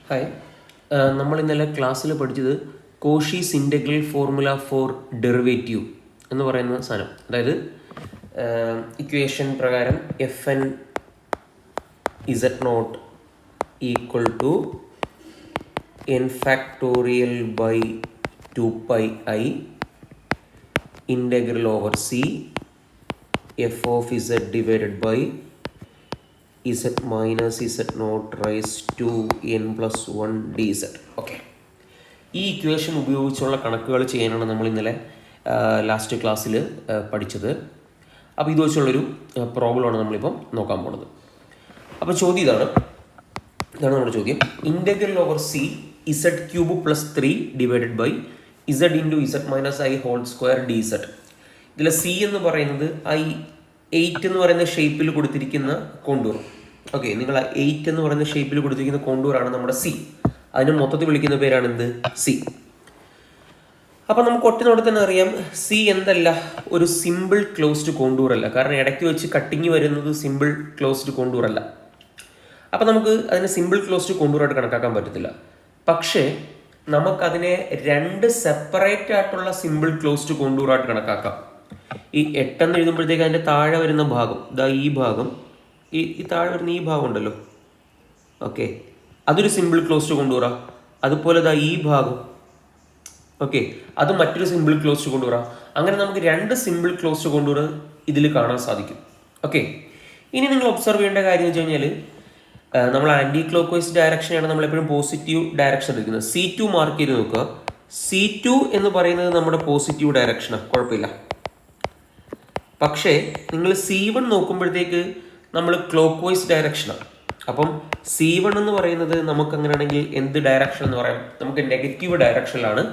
Hi, നമ്മൾ ഇന്നലെ ക്ലാസ്സിൽ പഠിച്ചത് Cauchy's integral formula for derivative എന്ന് പറയുന്ന സാധനം. അതായത് ഇക്വേഷൻ പ്രകാരം F N Z nought equal to N factorial by 2 πi integral over C F of Z divided by z minus z naught raised to n plus 1 dz. Okay, ഈ equation ഉപയോഗിച്ചുള്ള കണക്കുകൾ ചെയ്യാനാണ് നമ്മൾ ഇന്നലെ ലാസ്റ്റ് ക്ലാസ്സിൽ പഠിച്ചത്. അപ്പോൾ ഇത് വെച്ചുള്ളൊരു പ്രോബ്ലമാണ് നമ്മളിപ്പം നോക്കാൻ പോകുന്നത്. അപ്പോൾ ചോദ്യം ഇതാണ് നമ്മുടെ ചോദ്യം. Integral over C Z cube plus 3 divided by Z into Z minus I whole square D Z. ഇതിൽ സി എന്ന് പറയുന്നത് ഐ 8 എന്ന് പറയുന്ന ഷേപ്പിൽ കൊടുത്തിരിക്കുന്ന കോണ്ടൂർ. ഓക്കെ, നിങ്ങൾ 8 എന്ന് പറയുന്ന ഷേപ്പിൽ കൊടുത്തിരിക്കുന്ന കോണ്ടൂറാണ് നമ്മുടെ സി. അതിന് മൊത്തത്തിൽ വിളിക്കുന്ന പേരാണ് എന്ത്? സി. അപ്പം നമുക്ക് ഒറ്റനോടെ തന്നെ അറിയാം സി എന്തല്ല, ഒരു സിമ്പിൾ ക്ലോസ്ഡ് കോണ്ടൂർ അല്ല. കാരണം ഇടയ്ക്ക് വെച്ച് കട്ടിങ് വരുന്നത് സിമ്പിൾ ക്ലോസ്ഡ് കോണ്ടൂർ അല്ല. അപ്പം നമുക്ക് അതിനെ സിമ്പിൾ ക്ലോസ്ഡ് കോണ്ടൂറായിട്ട് കണക്കാക്കാൻ പറ്റത്തില്ല. പക്ഷേ നമുക്കതിനെ രണ്ട് സെപ്പറേറ്റ് ആയിട്ടുള്ള സിമ്പിൾ ക്ലോസ്ഡ് കോണ്ടൂറായിട്ട് കണക്കാക്കാം. ഈ 8 എന്ന് എഴുതുമ്പോഴത്തേക്ക് അതിൻ്റെ താഴെ വരുന്ന ഭാഗം, ഇതാ ഈ ഭാഗം, ഈ താഴെ വരുന്ന ഈ ഭാഗം ഉണ്ടല്ലോ, ഓക്കെ, അതൊരു സിമ്പിൾ ക്ലോസ്ഡ് കോണ്ടൂറാ. അതുപോലെ ഇതാ ഈ ഭാഗം, ഓക്കെ, അത് മറ്റൊരു സിമ്പിൾ ക്ലോസ്ഡ് കോണ്ടൂറാ. അങ്ങനെ നമുക്ക് രണ്ട് സിമ്പിൾ ക്ലോസ്ഡ് കോണ്ടൂർ ഇതിൽ കാണാൻ സാധിക്കും. ഓക്കെ, ഇനി നിങ്ങൾ ഒബ്സർവ് ചെയ്യേണ്ട കാര്യം എന്ന് വെച്ച് കഴിഞ്ഞാൽ നമ്മൾ ആൻറ്റി ക്ലോക്ക് വൈസ് ഡയറക്ഷനാണ് നമ്മളെപ്പോഴും പോസിറ്റീവ് ഡയറക്ഷൻ എടുക്കുന്നത്. C2 മാർക്ക് ചെയ്ത് നോക്കുക. C2 എന്ന് പറയുന്നത് നമ്മുടെ പോസിറ്റീവ് ഡയറക്ഷനാണ്, കുഴപ്പമില്ല. പക്ഷേ നിങ്ങൾ C1 നോക്കുമ്പോഴത്തേക്ക് നമ്മൾ ക്ലോക്ക് വൈസ് ഡയറക്ഷനാണ്. അപ്പം C1 എന്ന് പറയുന്നത് നമുക്ക് അങ്ങനെയാണെങ്കിൽ എന്ത് ഡയറക്ഷൻ എന്ന് പറയാം? നമുക്ക് നെഗറ്റീവ് ഡയറക്ഷനിലാണ്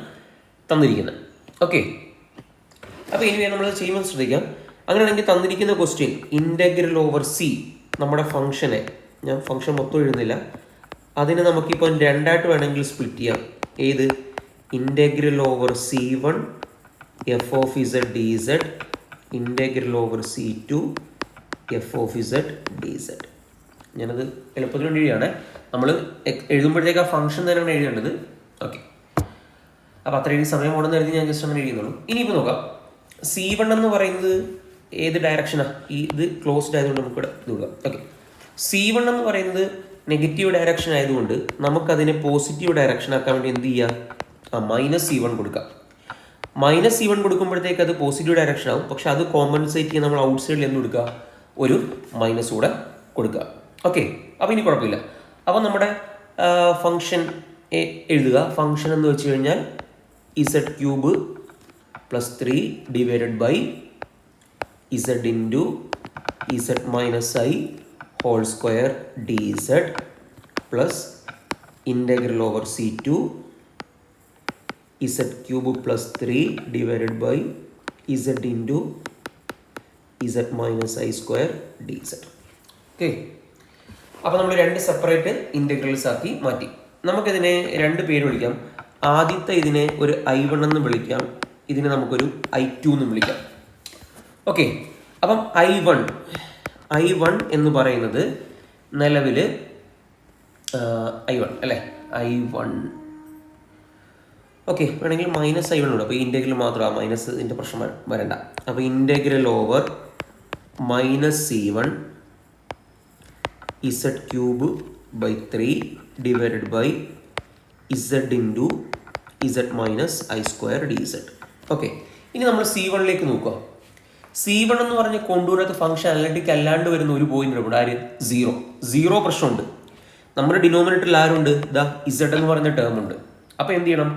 തന്നിരിക്കുന്നത്. ഓക്കെ, അപ്പോൾ ഇനി നമ്മൾ ചെയ്യുമ്പോൾ ശ്രദ്ധിക്കാം. അങ്ങനെയാണെങ്കിൽ തന്നിരിക്കുന്ന ക്വസ്റ്റ്യൻ ഇൻ്റഗ്രൽ ഓവർ സി, നമ്മുടെ ഫംഗ്ഷനെ, ഞാൻ ഫംഗ്ഷൻ മൊത്തം എഴുതുന്നില്ല, അതിനെ നമുക്കിപ്പോൾ രണ്ടായിട്ട് വേണമെങ്കിൽ സ്പ്ലിറ്റ് ചെയ്യാം. ഏത്? Integral over C1 F of Z D Z integral over C2 F of Z D Z. ഞാനത് എളുപ്പത്തിന് വേണ്ടി എഴുതിയാണ്. നമ്മൾ എഴുതുമ്പോഴത്തേക്ക് ആ ഫംഗ്ഷൻ തന്നെയാണ് എഴുതേണ്ടത്. ഓക്കെ, അപ്പോൾ അത്ര എഴുതി സമയം പോകണമെന്ന് കരുതി ഞാൻ ജസ്റ്റ് അങ്ങനെ എഴുതുന്നുള്ളൂ. ഇനിയിപ്പോൾ നോക്കാം, C1 എന്ന് പറയുന്നത് ഏത് ഡയറക്ഷനാണ്? ഇത് ക്ലോസ്ഡ് ആയതുകൊണ്ട് നമുക്കിവിടെ ഇത് കൊടുക്കാം. ഓക്കെ, C1 എന്ന് പറയുന്നത് നെഗറ്റീവ് ഡയറക്ഷൻ ആയതുകൊണ്ട് നമുക്കതിനെ പോസിറ്റീവ് ഡയറക്ഷൻ ആക്കാൻ വേണ്ടി എന്ത് ചെയ്യുക? -C1 കൊടുക്കാം. -C1 കൊടുക്കുമ്പോഴത്തേക്ക് അത് പോസിറ്റീവ് ഡയറക്ഷൻ ആവും. പക്ഷെ അത് കോമ്പൻസേറ്റ് ചെയ്യാൻ നമ്മൾ ഔട്ട് സൈഡിൽ എന്ത് കൊടുക്കുക? ഒരു മൈനസ് കൂടെ കൊടുക്കുക. ഓക്കെ, അപ്പോൾ ഇനി കുഴപ്പമില്ല. അപ്പോൾ നമ്മുടെ ഫംഗ്ഷൻ എഴുതുക. ഫംഗ്ഷൻ എന്ന് വെച്ച് കഴിഞ്ഞാൽ Z cube plus 3 divided by Z into Z minus I whole square D Z plus integral over C2 Z cube plus 3 divided by Z into Z minus I square D Z. Okay, അപ്പോൾ നമ്മൾ രണ്ട് separate integrals ആക്കി മാറ്റി. നമുക്കിതിനെ രണ്ട് പേര് വിളിക്കാം. ആദ്യത്തെ ഇതിനെ ഒരു I1 എന്ന് വിളിക്കാം, ഇതിനെ നമുക്കൊരു I2 എന്ന് വിളിക്കാം. ഓക്കെ, അപ്പം I1 എന്ന് പറയുന്നത് നിലവിൽ I1 അല്ലേ? I1 ഓക്കെ, വേണമെങ്കിൽ -I1 ഉണ്ട്. അപ്പോൾ ഇൻ്റഗ്രൽ മാത്രം, മൈനസ് ഇതിൻ്റെ പ്രശ്നം വരണ്ട. അപ്പോൾ integral over -C1 Z cube by 3 divided by Z into Z minus I square D Z. Okay, ഇനി നമ്മൾ C1ലേക്ക് നോക്കുക. C1 എന്ന് പറഞ്ഞ കോണ്ടൂറിനകത്ത് ഫംഗ്ഷൻ അനലിറ്റിക് അല്ലാണ്ട് വരുന്ന ഒരു പോയിന്റ് ഉണ്ട്. ആര്? 0 പ്രശ്നമുണ്ട്. നമ്മുടെ ഡിനോമിനേറ്ററിൽ ആരുണ്ട്? ദാ ഇസഡ് എന്ന് പറയുന്ന ടേം ഉണ്ട്. അപ്പോൾ എന്ത് ചെയ്യണം?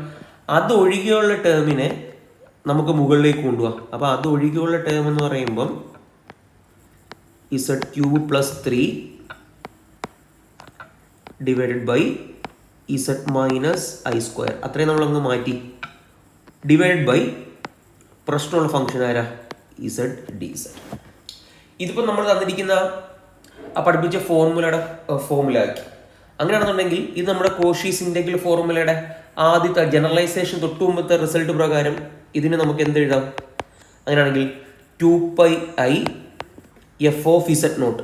അത് ഒഴികെയുള്ള ടേമിനെ നമുക്ക് മുകളിലേക്ക് കൊണ്ടുപോകാം. അപ്പോൾ അത് ഒഴികെയുള്ള ടേം എന്ന് പറയുമ്പം Z cube plus 3 divided by Z minus I square, അത്രയും നമ്മളങ്ങ് മാറ്റി, ഡിവൈഡഡ് ബൈ പ്രശ്നമുള്ള ഫംഗ്ഷൻ ആരാ? Z D Z. ഇതിപ്പോൾ നമ്മൾ തന്നിരിക്കുന്ന പഠിപ്പിച്ച ഫോർമുലയുടെ ഫോർമുല ആക്കി. അങ്ങനെയാണെന്നുണ്ടെങ്കിൽ ഇത് നമ്മുടെ കോഷീസ് ഇൻ്റഗ്രൽ ഫോർമുലയുടെ ആദ്യത്തെ ജനറലൈസേഷൻ തൊട്ട് മുമ്പത്തെ റിസൾട്ട് പ്രകാരം ഇതിന് നമുക്ക് എന്ത് എഴുതാം? അങ്ങനെയാണെങ്കിൽ 2 πi F of Z not.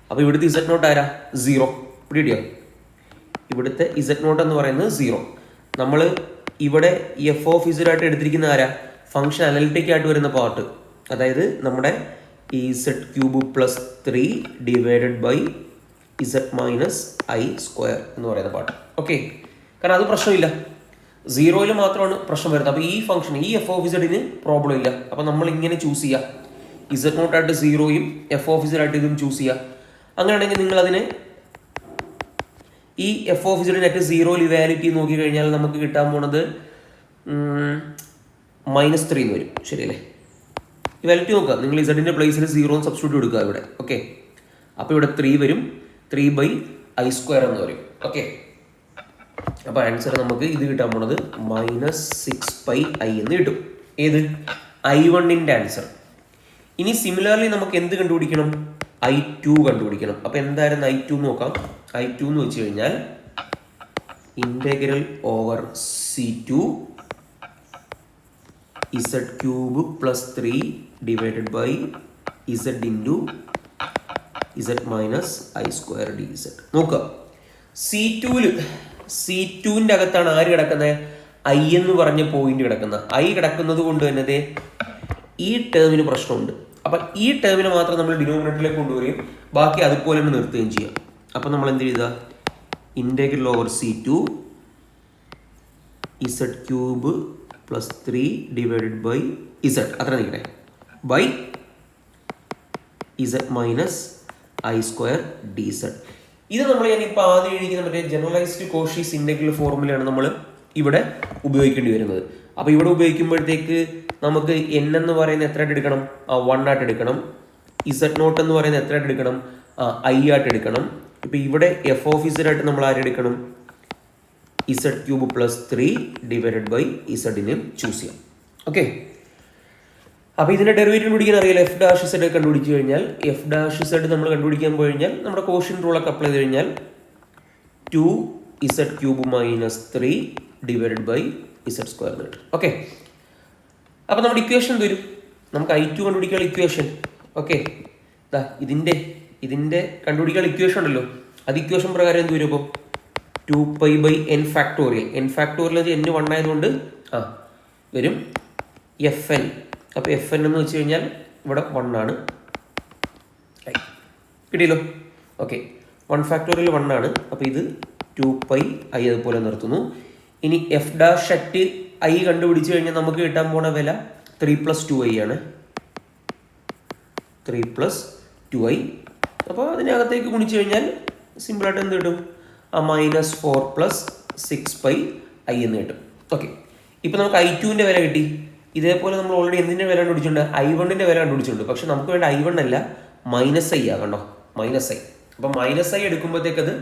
അപ്പോൾ ഇവിടുത്തെ ഇസഡ് നോട്ട് ആരാ? 0. പിടിയോ? ഇവിടുത്തെ ഇസഡ് നോട്ട് എന്ന് പറയുന്നത് 0. നമ്മൾ ഇവിടെ എഫ് ഓഫ് ഇസഡ് ആയിട്ട് എടുത്തിരിക്കുന്ന ആരാ? ഫംഗ്ഷൻ അനലിറ്റിക് ആയിട്ട് വരുന്ന പാർട്ട്, അതായത് നമ്മുടെ Z cube plus 3 divided by Z minus I square എന്ന് പറയുന്ന പാർട്ട്. ഓക്കെ, കാരണം അത് പ്രശ്നമില്ല, 0 മാത്രമാണ് പ്രശ്നം വരുന്നത്. അപ്പോൾ ഈ ഫംഗ്ഷൻ ഈ എഫ് ഓഫ് ഇസഡിന് പ്രോബ്ലം ഇല്ല. അപ്പോൾ നമ്മൾ ഇങ്ങനെ ചൂസ് ചെയ്യുക, ഇസഡ് നോട്ട് ആയിട്ട് 0യും എഫ് ഓഫ് ഇസഡ് ആയിട്ട് ഇതും ചൂസ് ചെയ്യുക. അങ്ങനെയാണെങ്കിൽ നിങ്ങൾ അതിനെ ഈ എഫ് ഓഫ് ഇസഡിനായിട്ട് 0 ഇവാലിറ്റി നോക്കിക്കഴിഞ്ഞാൽ നമുക്ക് കിട്ടാൻ പോണത് -3 എന്ന് വരും. ശരിയല്ലേ? ഇവാലിറ്റി നോക്കുക, നിങ്ങൾ ഇസഡിൻ്റെ പ്ലേസിൽ 0 സബ്സ്റ്റിറ്റ്യൂട്ട് കൊടുക്കുക ഇവിടെ. ഓക്കെ, അപ്പോൾ ഇവിടെ 3 വരും, 3/i² എന്ന് വരും. ഓക്കെ, അപ്പോൾ ആൻസർ നമുക്ക് ഇത് കിട്ടാൻ പോണത് -6πi എന്ന് കിട്ടും. ഏത്? I1ൻ്റെ ആൻസർ. ഇനി സിമിലർലി നമുക്ക് എന്ത് കണ്ടുപിടിക്കണം? I2 കണ്ടുപിടിക്കണം. അപ്പോൾ എന്തായിരുന്നു I2 നോക്കാം. I2 എന്ന് വെച്ച് കഴിഞ്ഞാൽ integral over C2 z³ plus 3 divided by z into z minus I² dz. നോക്കുക, C2ൻ്റെ അകത്താണ് ആര് കിടക്കുന്നത്? I എന്ന് പറഞ്ഞ പോയിന്റ് കിടക്കുന്നത്. I കിടക്കുന്നത് കൊണ്ട് തന്നെ ഈ ടേമിന് പ്രശ്നമുണ്ട്. അപ്പം ഈ ടേമിനെ മാത്രം നമ്മൾ ഡിനോമിനേറ്ററിലേക്ക് കൊണ്ടുവരികയും ബാക്കി അതുപോലെ തന്നെ നിർത്തുകയും ചെയ്യാം. അപ്പം നമ്മൾ എന്ത് ചെയ്താൽ integral over C2 z³ plus 3 divided by z, അത്ര നിൽക്കട്ടെ, by z minus I² dz. ഇത് നമ്മൾ ഞാനിപ്പോൾ ആദ്യം എഴുതിക്കുന്ന മറ്റേ ജനറലൈസ്ഡ് കോഷീസ് ഇൻ്റഗ്രൽ ഫോർമുലയാണ് നമ്മൾ ഇവിടെ ഉപയോഗിക്കേണ്ടി വരുന്നത്. അപ്പോൾ ഇവിടെ ഉപയോഗിക്കുമ്പോഴത്തേക്ക് നമുക്ക് n എന്ന് പറയുന്നത് എത്രയായിട്ട് എടുക്കണം? 1 ആയിട്ട് എടുക്കണം. z0 എന്ന് പറയുന്നത് എത്രയായിട്ട് എടുക്കണം? I ആയിട്ട് എടുക്കണം. ഇപ്പോൾ ഇവിടെ എഫ് ഓഫ് ഇസഡ് ആയിട്ട് നമ്മൾ ആരെടുക്കണം? z³ പ്ലസ് 3 ഡിവൈഡഡ് ബൈ ഇസഡിനെ ചൂസ് ചെയ്യാം. ഓക്കെ, അപ്പോൾ ഇതിൻ്റെ ഡെറിവേറ്റീവ് കണ്ടുപിടിക്കാൻ അറിയില്ല. f' കണ്ടുപിടിച്ച് കഴിഞ്ഞാൽ f' നമ്മൾ കണ്ടുപിടിക്കാൻ പോയി കഴിഞ്ഞാൽ നമ്മുടെ കോഷ്യൻ റൂളൊക്കെ അപ്ലൈ ചെയ്ത് കഴിഞ്ഞാൽ 2z³ minus 3 divided by z² എന്ന് കിട്ടും. ഓക്കെ, അപ്പോൾ നമ്മുടെ ഇക്വേഷൻ വരും. നമുക്ക് I2 കണ്ടുപിടിക്കാനുള്ള ഇക്വേഷൻ. ഓക്കെ, ഇതിൻ്റെ കണ്ടുപിടിക്കാനുള്ള ഇക്വേഷൻ ഉണ്ടല്ലോ, അത് ഇക്വേഷൻ പ്രകാരം എന്ത് വരും? അപ്പോൾ 2π/n factorial. n factorial n 1 ആയതുകൊണ്ട് വരും fn. അപ്പോൾ fn എന്ന് വെച്ച് കഴിഞ്ഞാൽ ഇവിടെ 1 ആണ്. കിട്ടിയല്ലോ? ഓക്കെ, 1 ഫാക്ടോറിയൽ 1 ആണ്. അപ്പോൾ ഇത് 2πi അതുപോലെ നിർത്തുന്നു. ഇനി f'(i) കണ്ടുപിടിച്ച് കഴിഞ്ഞാൽ നമുക്ക് കിട്ടാൻ പോണ വില 3+2i ആണ്. 3+2i. അപ്പോൾ അതിനകത്തേക്ക് ഗുണിച്ച് കഴിഞ്ഞാൽ സിമ്പിളായിട്ട് എന്ത് കിട്ടും? -4 + 6πi എന്ന് കിട്ടും. ഓക്കെ, ഇപ്പോൾ നമുക്ക് I2ൻ്റെ വില കിട്ടി. ഇതേപോലെ നമ്മൾ ഓൾറെഡി എന്തിൻ്റെ വില കണ്ടുപിടിച്ചിട്ടുണ്ട്? I1ൻ്റെ വില കണ്ടുപിടിച്ചിട്ടുണ്ട്. പക്ഷെ നമുക്ക് വേണ്ട I1 അല്ല, -i കണ്ടോ, -i. അപ്പം -i എടുക്കുമ്പോഴത്തേക്ക് അത്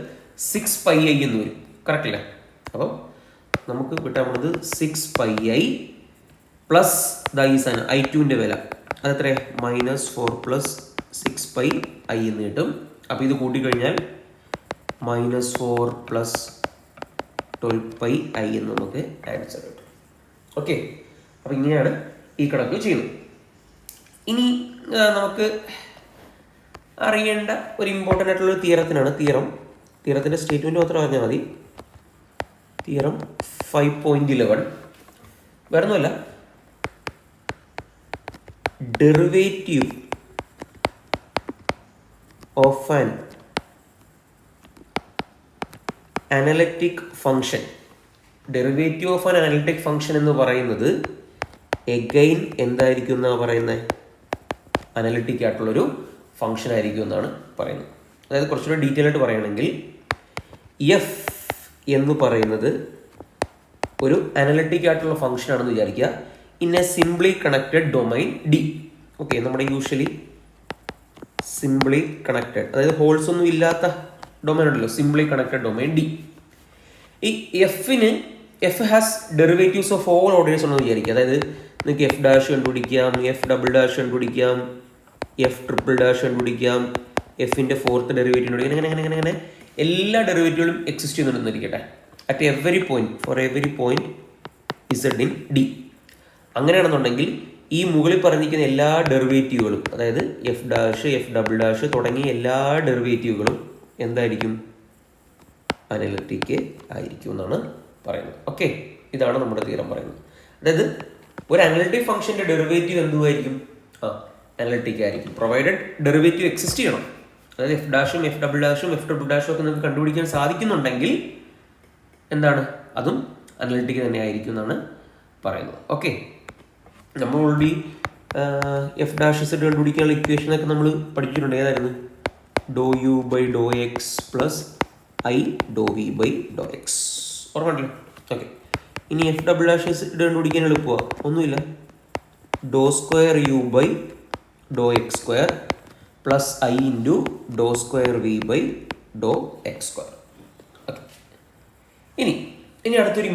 6πi എന്ന് വരും. കറക്റ്റ് അല്ലേ? അപ്പം നമുക്ക് കിട്ടാൻ പോകുന്നത് 6πi പ്ലസ് I2ൻ്റെ വില അതെത്ര? -4 + 6πi എന്ന് കിട്ടും. അപ്പോൾ ഇത് കൂട്ടിക്കഴിഞ്ഞാൽ -4 + 12πi എന്ന് നമുക്ക് ആൻസർ കിട്ടും. ഓക്കെ, അപ്പോൾ ഇങ്ങനെയാണ് ഈ കണക്ക് ചെയ്യുന്നത്. ഇനി നമുക്ക് അറിയേണ്ട ഒരു ഇമ്പോർട്ടൻ്റ് ആയിട്ടുള്ള തിയറത്തിനാണ്. തിയറത്തിൻ്റെ സ്റ്റേറ്റ്മെൻറ്റ് മാത്രം അറിഞ്ഞാൽ മതി. തിയറം 5.11 വേറൊന്നുമല്ല, derivative of an analytic function. Derivative of an analytic function എന്ന് പറയുന്നത് എഗെയിൻ എന്തായിരിക്കും എന്നാണ് പറയുന്നത്? അനലിറ്റിക് ആയിട്ടുള്ളൊരു ഫംഗ്ഷൻ ആയിരിക്കും എന്നാണ് പറയുന്നത്. അതായത് കുറച്ചുകൂടെ ഡീറ്റെയിൽ ആയിട്ട് പറയുകയാണെങ്കിൽ എഫ് എന്ന് പറയുന്നത് ഒരു അനലിറ്റിക് ആയിട്ടുള്ള ഫംഗ്ഷൻ ആണെന്ന് വിചാരിക്കുക. In a simply connected domain D. Okay, നമ്മുടെ യൂഷ്വലി സിംപ്ലി കണക്റ്റഡ്, അതായത് ഹോൾസ് ഒന്നും ഇല്ലാത്ത ഡൊമൈൻ ഉണ്ടല്ലോ, സിംപ്ലി കണക്റ്റഡ് ഡൊമൈൻ ഡി. ഈ F has derivatives of all orders ഉണ്ടെന്ന് വിചാരിക്കുക. അതായത് നിങ്ങൾക്ക് f' കണ്ടുപിടിക്കാം, f" കണ്ടുപിടിക്കാം, f" കണ്ടുപിടിക്കാം, എഫിൻ്റെ 4th ഡെറിവേറ്റീവ് കണ്ടുപിടിക്കാം. അങ്ങനെ എല്ലാ ഡെറിവേറ്റീവുകളും എക്സിസ്റ്റ് ചെയ്യുന്നുണ്ടെന്നിരിക്കട്ടെ. At every point, for every point Z in D. അങ്ങനെയാണെന്നുണ്ടെങ്കിൽ ഈ മുകളിൽ പറഞ്ഞിരിക്കുന്ന എല്ലാ ഡെറിവേറ്റീവുകളും, അതായത് f' f" തുടങ്ങിയ എല്ലാ ഡെറിവേറ്റീവുകളും എന്തായിരിക്കും? അനലിറ്റിക് ആയിരിക്കും എന്നാണ് പറയുന്നത്. ഓക്കെ, ഇതാണ് നമ്മുടെ തിയറം പറയുന്നത്. അതായത് ഒരു അനലിറ്റിക് ഫംഗ്ഷൻ്റെ ഡെറിവേറ്റീവ് എന്തുമായിരിക്കും? അനലിറ്റിക് ആയിരിക്കും, പ്രൊവൈഡഡ് ഡെറിവേറ്റീവ് എക്സിസ്റ്റ് ചെയ്യണം. അതായത് എഫ് ഡാഷും എഫ് ഡബിൾ ഡാഷും എഫ് ഡബിൾ ഡാഷും ഒക്കെ നിങ്ങൾക്ക് കണ്ടുപിടിക്കാൻ സാധിക്കുന്നുണ്ടെങ്കിൽ എന്താണ്, അതും അനലിറ്റിക് തന്നെ ആയിരിക്കും എന്നാണ് പറയുന്നത്. ഓക്കെ, നമ്മൾ ഓൾറെഡി എഫ് ഡാഷ് സെറ്റ് കണ്ടുപിടിക്കാനുള്ള ഇക്വേഷനൊക്കെ നമ്മൾ പഠിച്ചിട്ടുണ്ട്. ഏതായിരുന്നു? Do u by do x plus i do v by do x. ഓർമ്മണ്ടല്ലോ? ഓക്കെ, ഇനി എഫ് ഡബിൾ ഡാഷ് സെറ്റ് കണ്ടുപിടിക്കാൻ എളുപ്പമാണ്, ഒന്നുമില്ല. Do square u by do x square plus i into do square v by do x square. Okay, ഇനി അടുത്തൊരു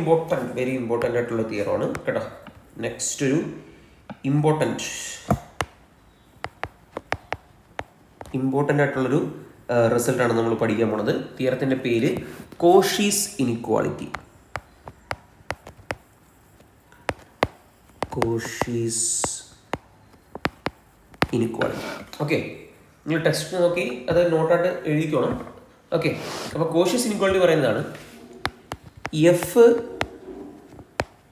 very important ആയിട്ടുള്ള തിയറമാണ് കേട്ടോ. Next ഒരു ഇമ്പോർട്ടൻ്റ് ആയിട്ടുള്ളൊരു റിസൾട്ടാണ് നമ്മൾ പഠിക്കാൻ പോണത്. തിയറത്തിൻ്റെ പേര് കോഷീസ് ഇനിക്വാളിറ്റി. ഓക്കെ, നിങ്ങൾ ടെക്സ്റ്റ് നോക്കി അത് നോട്ടായിട്ട് എഴുതിക്കോണം. ഓക്കെ, അപ്പോൾ കോഷീസ് ഇനിക്വാളിറ്റി പറയുന്നതാണ് എഫ്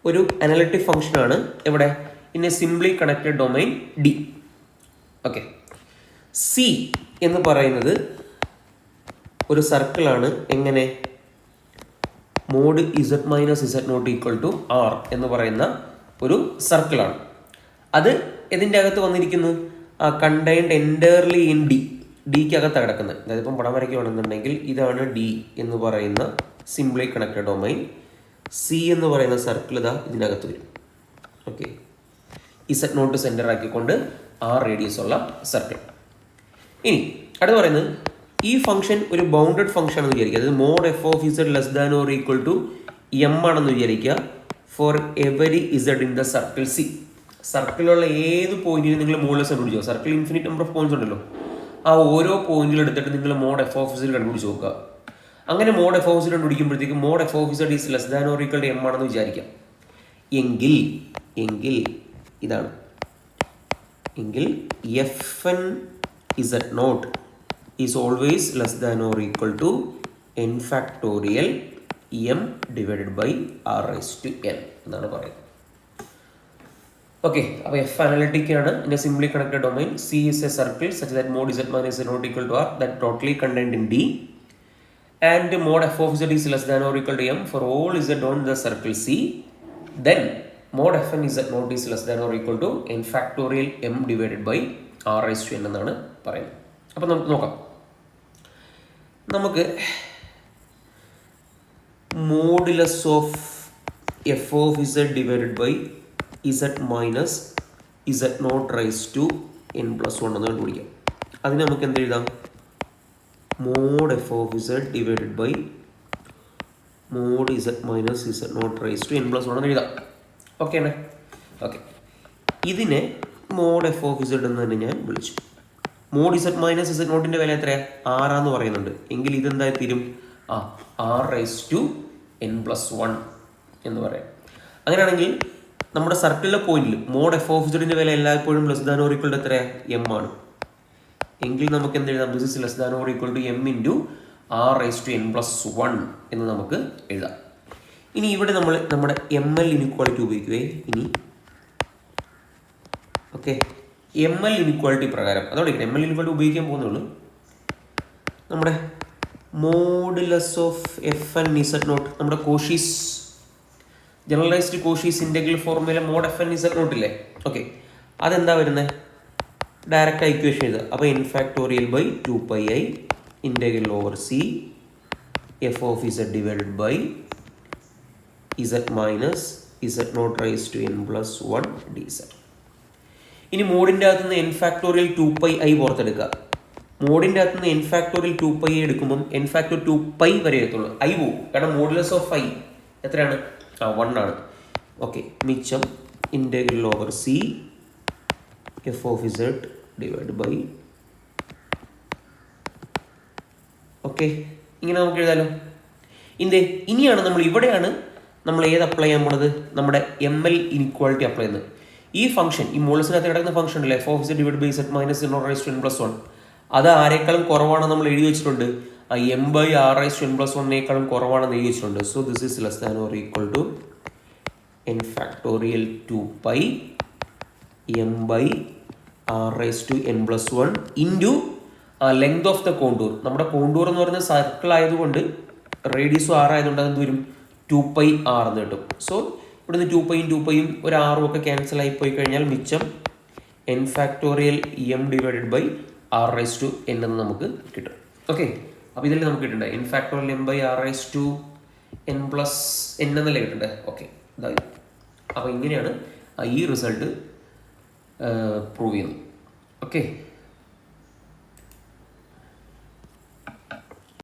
ഒരു അനലിറ്റിക് ഫംഗ്ഷനാണ്. എവിടെ? In a simply connected domain D. Okay, C എന്ന് പറയുന്നത് ഒരു സർക്കിളാണ്. എങ്ങനെ? Mod Z minus Z nought equal to R എന്ന് പറയുന്ന ഒരു സർക്കിളാണ്. അത് ഇതിൻ്റെ അകത്ത് വന്നിരിക്കുന്നത് കണ്ടെയ്ൻഡ് എൻറ്റയർലി ഇൻ ഡി. ഡിക്കകത്ത് കിടക്കുന്നത്. അതായത് ഇപ്പം പടം വരയ്ക്കുകയാണെന്നുണ്ടെങ്കിൽ ഇതാണ് ഡി എന്ന് പറയുന്ന സിംപ്ലി കണക്റ്റഡ് ഡൊമൈൻ. സി എന്ന് പറയുന്ന സർക്കിൾ ഇതാ ഇതിനകത്ത് വരും. ഓക്കെ, ഇസഡ് നോട്ട് സെൻറ്റർ ആക്കിക്കൊണ്ട് ആർ റേഡിയസ് ഉള്ള സർക്കിൾ. ഇനി അടുത്ത് പറയുന്നത് ഈ ഫംഗ്ഷൻ ഒരു ബൗണ്ടഡ് ഫംഗ്ഷൻ ആണെന്ന് വിചാരിക്കുക. അതായത് mod F of z less than or equal to m ആണെന്ന് വിചാരിക്കുക. For every z in the circle c. സർക്കിളിലുള്ള ഏത് പോയിന്റിലും നിങ്ങൾ മോഡുലസ് കണ്ടുപിടിച്ചോ. Circle infinite number of points ഉണ്ടല്ലോ, ആ ഓരോ പോയിന്റിലും എടുത്തിട്ട് നിങ്ങൾ മോഡ് എഫ് ഓഫ് ഇസഡ് കണ്ടുപിടിച്ച് നോക്കുക. അങ്ങനെ മോഡ് എഫ് ഓഫ് ഇസഡ് കണ്ടുപിടിക്കുമ്പോഴത്തേക്ക് mod F of Z is less than or equal to m ആണെന്ന് വിചാരിക്കാം. എങ്കിൽ ഇതാണ്, എങ്കിൽ f N Z nought is always less than or equal to N factorial M divided by R raise to N എന്നാണ് പറയുന്നത്. Okay, അപ്പോൾ f analytic ആണ്. In a simply connected domain c is a circle such that mod Z minus Z nought equal to R that totally contained in D and mod F of Z is less than or equal to M for all Z on the circle C. Then mod F N Z nought is less than or equal to N factorial M divided by R raise to N എന്നാണ് പറയുന്നത്. അപ്പോൾ നമുക്ക് നോക്കാം. നമുക്ക് modulus of F of Z divided by Z minus Z nought raise to N plus one എന്ന് കണ്ടുപിടിക്കാം. അതിന് നമുക്ക് എന്ത് എഴുതാം? Mod F of Z divided by mod Z minus Z nought raise to N plus one എന്ന് എഴുതാം. Okay അല്ലേ? Okay, ഇതിനെ മോഡ് എഫ് ഓഫ് ഇസഡ് എന്ന് തന്നെ ഞാൻ വിളിച്ചു. മോഡ് ഇസഡ് മൈനസ് ഇസഡ് നോട്ടിൻ്റെ വില എത്രയാണ്? ആറാന്ന് പറയുന്നുണ്ട്. എങ്കിൽ ഇതെന്തായി തീരും? R raise to N plus one എന്ന് പറയാം. അങ്ങനെയാണെങ്കിൽ നമ്മുടെ സർക്കിളിലെ പോയിന്റിൽ മോഡ് എഫ് ഓഫ് ഇസഡിൻ്റെ വില എല്ലായ്പ്പോഴും less than or equal to എത്രയാണ്? എം ആണ്. എങ്കിൽ നമുക്ക് എന്ത് എഴുതാം? This is less than or equal to M into R raise to N plus one എന്ന് നമുക്ക് എഴുതാം. ഇനി ഇവിടെ നമ്മൾ നമ്മുടെ എം എൽ ഇനിക്വാളിറ്റി ഉപയോഗിക്കുകയെ. ഇനി ഓക്കെ, എം എൽ ഇനിക്വാളിറ്റി പ്രകാരം അതോടെ എം എൽ ഇനിക്വാളിറ്റി ഉപയോഗിക്കാൻ പോകുന്നുള്ളൂ. നമ്മുടെ modulus of f N Z nought, നമ്മുടെ Cauchy's generalised Cauchy's integral formula mod F N Z nought ഇല്ലേ? ഓക്കെ, അതെന്താ വരുന്നത്? ഡയറക്റ്റ് ഇക്വേഷൻ എഴുതുക. അപ്പോൾ n factorial by 2πi integral over C F of Z divided by Z minus Z nought raise to N plus one d z. ഇനി മോഡിൻ്റെ അകത്ത് നിന്ന് N factorial 2πi പുറത്തെടുക്കുക. മോഡിൻ്റെ അകത്ത് നിന്ന് എൻ ഫാക്ടോറിയൽ 2πi എടുക്കുമ്പം N factor 2π വരെ എത്തുള്ളൂ. I പോവും, കാരണം മോഡുലസ് ഓഫ് ഐ എത്രയാണ്? 1 ആണ്. ഓക്കെ, മിച്ചം integral over C F of Z divide by. Okay, ഇങ്ങനെ നമുക്ക് എഴുതാലോ. ഇനിയാണ് ഇവിടെയാണ് നമ്മൾ ഏത് അപ്ലൈ ചെയ്യാൻ പോണത്? നമ്മുടെ എം എൽ ഇനിക്വാളിറ്റി അപ്ലൈ ചെയ്യുന്നത്. ഈ ഫംഗ്ഷൻ, ഈ മോഡുലസിനകത്ത് കിടക്കുന്ന ഫംഗ്ഷൻ ഉണ്ടല്ലോ, f of Z divide by Z minus Z nought raise to N plus one, അത് ആരെക്കാളും കുറവാണ് നമ്മൾ എഴുതി വെച്ചിട്ടുണ്ട്. M by R raise to N plus വണ്ണേക്കാളും കുറവാണെന്ന് എഴുതി വെച്ചിട്ടുണ്ട്. So this is less than or equal to N factorial 2π m by R raise to N plus one into length of the contour. നമ്മുടെ കോണ്ടൂർ എന്ന് പറയുന്നത് circle ആയതുകൊണ്ട് റേഡിയസും R ആയതുകൊണ്ട് അതെന്ത് വരും 2π ആർ എന്ന് കിട്ടും. സോ ഇവിടുന്ന് 2πയും 2πയും ഒരു ആറും ഒക്കെ ക്യാൻസൽ ആയി പോയി കഴിഞ്ഞാൽ മിച്ചം N factorial M divided by R raise to N എന്ന് നമുക്ക് കിട്ടും. ഓക്കെ, അപ്പോൾ ഇതിൽ നമുക്ക് കിട്ടണ്ടേ N factorial M by R raise to N plus N എന്നല്ലേ കിട്ടണ്ടേ. ഓക്കെ, ഇതായി. അപ്പോൾ ഇങ്ങനെയാണ് ഈ റിസൾട്ട് പ്രൂവ് ചെയ്യുന്നത്. ഓക്കെ.